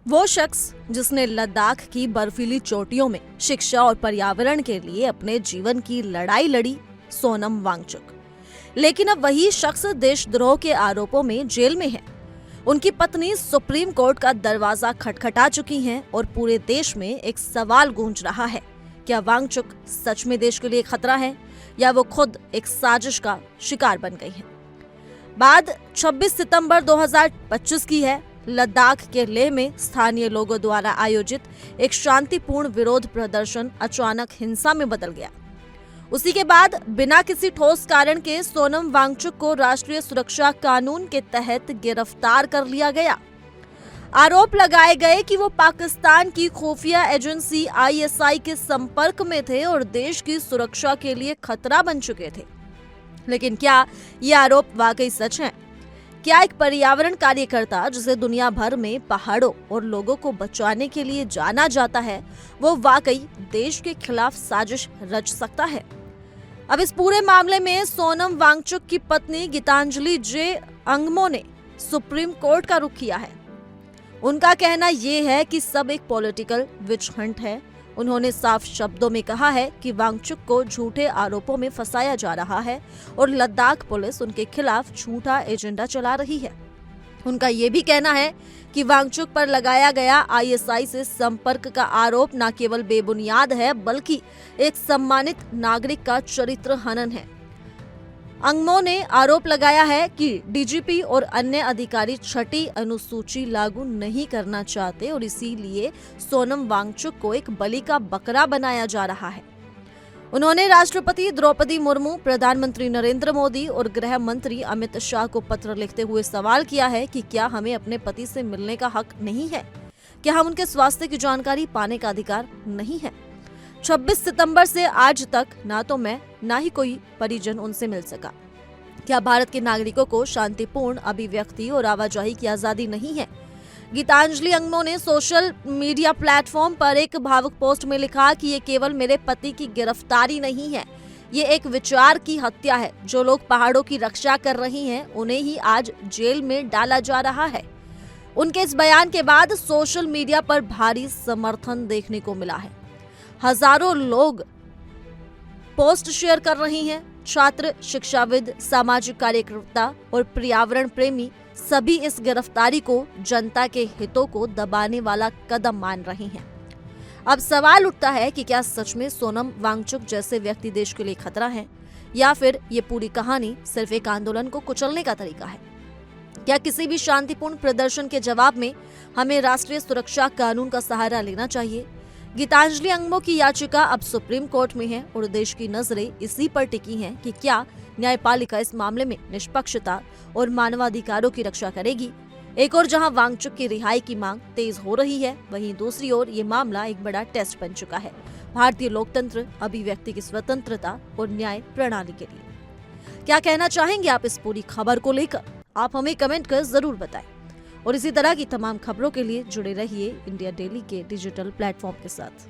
वो शख्स जिसने लद्दाख की बर्फीली चोटियों में शिक्षा और पर्यावरण के लिए अपने जीवन की लड़ाई लड़ी, सोनम वांगचुक। लेकिन अब वही शख्स देशद्रोह के आरोपों में जेल में है। उनकी पत्नी सुप्रीम कोर्ट का दरवाजा खटखटा चुकी हैं और पूरे देश में एक सवाल गूंज रहा है, क्या वांगचुक सच में देश के लिए खतरा है या वो खुद एक साजिश का शिकार बन गई है। बात 26 सितंबर 2025 की है। लद्दाख के लेह में स्थानीय लोगों द्वारा आयोजित एक शांतिपूर्ण विरोध प्रदर्शन अचानक हिंसा में बदल गया। उसी के बाद बिना किसी ठोस कारण के सोनम वांगचुक को राष्ट्रीय सुरक्षा कानून के तहत गिरफ्तार कर लिया गया। आरोप लगाए गए कि वो पाकिस्तान की खुफिया एजेंसी ISI के संपर्क में थे और देश की सुरक्षा के लिए खतरा बन चुके थे। लेकिन क्या ये आरोप वाकई सच हैं? क्या एक पर्यावरण कार्यकर्ता जिसे दुनिया भर में पहाड़ों और लोगों को बचाने के लिए जाना जाता है, वो वाकई देश के खिलाफ साजिश रच सकता है? अब इस पूरे मामले में सोनम वांगचुक की पत्नी गीतांजलि जे अंगमो ने सुप्रीम कोर्ट का रुख किया है। उनका कहना यह है कि सब एक पॉलिटिकल विच हंट है। उन्होंने साफ शब्दों में कहा है कि वांगचुक को झूठे आरोपों में फंसाया जा रहा है और लद्दाख पुलिस उनके खिलाफ झूठा एजेंडा चला रही है। उनका ये भी कहना है कि वांगचुक पर लगाया गया ISI से संपर्क का आरोप न केवल बेबुनियाद है बल्कि एक सम्मानित नागरिक का चरित्र हनन है। अंगमो ने आरोप लगाया है कि DGP और अन्य अधिकारी छठी अनुसूची लागू नहीं करना चाहते और इसीलिए सोनम वांगचुक को एक बलि का बकरा बनाया जा रहा है। उन्होंने राष्ट्रपति द्रौपदी मुर्मू, प्रधानमंत्री नरेंद्र मोदी और गृह मंत्री अमित शाह को पत्र लिखते हुए सवाल किया है कि क्या हमें अपने पति से मिलने का हक नहीं है? क्या हम उनके स्वास्थ्य की जानकारी पाने का अधिकार नहीं है? 26 सितंबर से आज तक ना तो मैं ना ही कोई परिजन उनसे मिल सका। क्या भारत के नागरिकों को शांतिपूर्ण अभिव्यक्ति और आवाजाही की आजादी नहीं है? गीतांजलि अंगमो ने सोशल मीडिया प्लेटफॉर्म पर एक भावुक पोस्ट में लिखा कि ये केवल मेरे पति की गिरफ्तारी नहीं है, ये एक विचार की हत्या है। जो लोग पहाड़ों की रक्षा कर रही हैं, उन्हें ही आज जेल में डाला जा रहा है। उनके इस बयान के बाद सोशल मीडिया पर भारी समर्थन देखने को मिला है। हजारों लोग पोस्ट शेयर कर रही हैं। छात्र, शिक्षाविद, सामाजिक कार्यकर्ता और पर्यावरण प्रेमी सभी इस गिरफ्तारी को जनता के हितों को दबाने वाला कदम मान रहे हैं। अब सवाल उठता है कि क्या सच में सोनम वांगचुक जैसे व्यक्ति देश के लिए खतरा है या फिर ये पूरी कहानी सिर्फ एक आंदोलन को कुचलने का तरीका है? क्या किसी भी शांतिपूर्ण प्रदर्शन के जवाब में हमें राष्ट्रीय सुरक्षा कानून का सहारा लेना चाहिए? गीतांजलि अंगमो की याचिका अब सुप्रीम कोर्ट में है और देश की नजरें इसी पर टिकी हैं कि क्या न्यायपालिका इस मामले में निष्पक्षता और मानवाधिकारों की रक्षा करेगी। एक और जहां वांगचुक की रिहाई की मांग तेज हो रही है, वहीं दूसरी ओर ये मामला एक बड़ा टेस्ट बन चुका है भारतीय लोकतंत्र, अभिव्यक्ति की स्वतंत्रता और न्याय प्रणाली के लिए। क्या कहना चाहेंगे आप इस पूरी खबर को लेकर? आप हमें कमेंट कर जरूर बताएं और इसी तरह की तमाम खबरों के लिए जुड़े रहिए इंडिया डेली के डिजिटल प्लेटफॉर्म के साथ।